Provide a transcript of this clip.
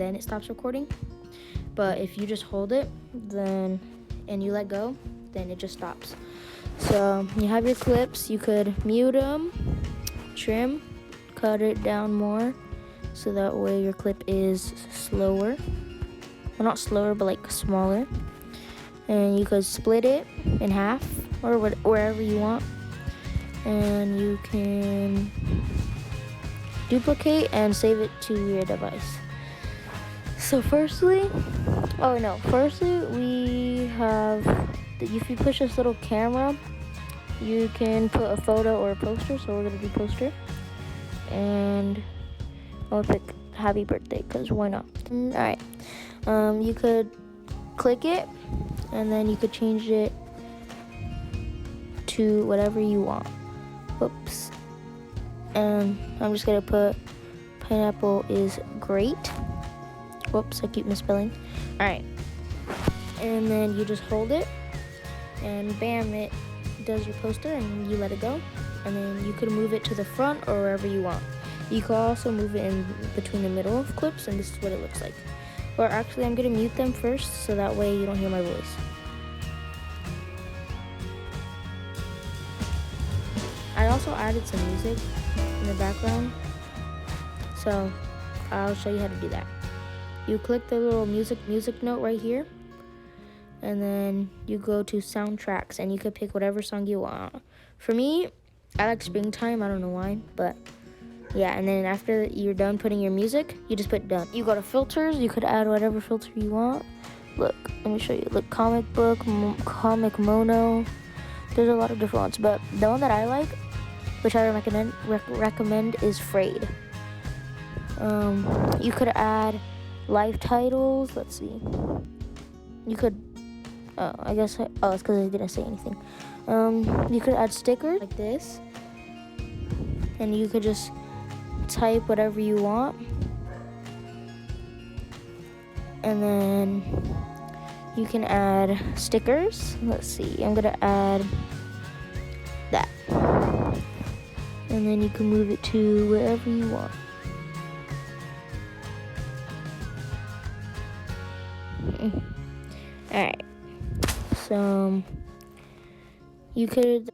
then it stops recording. But if you just hold it and you let go, then it just stops. So you have your clips. You could mute them, trim, cut it down more, so that way your clip is slower. Well, not slower, but like smaller. And you could split it in half or wherever you want. And you can duplicate and save it to your device. So firstly we have, if you push this little camera, you can put a photo or a poster. So we're gonna do poster, and I'll pick happy birthday because why not? All right. You could click it, and then you could change it to whatever you want. Whoops. And I'm just gonna put pineapple is great. Whoops, I keep misspelling. All right. And then you just hold it, and bam, it does your poster, and you let it go. And then you could move it to the front or wherever you want. You could also move it in between the middle of clips, and this is what it looks like. Or actually, I'm gonna mute them first, so that way you don't hear my voice. I also added some music in the background, so I'll show you how to do that. You click the little music note right here, and then you go to soundtracks, and you could pick whatever song you want. For me, I like Springtime. I don't know why, but yeah. And then after you're done putting your music, you just put done. You go to filters. You could add whatever filter you want. Look, let me show you. Look, comic book, comic mono. There's a lot of different ones, but the one that I like, which I recommend is Frayed. You could add live titles. Let's see. You could, it's because I didn't say anything. You could add stickers like this, and you could just type whatever you want, and then you can add stickers. Let's see. I'm gonna add that. And then you can move it to wherever you want. Alright. So you could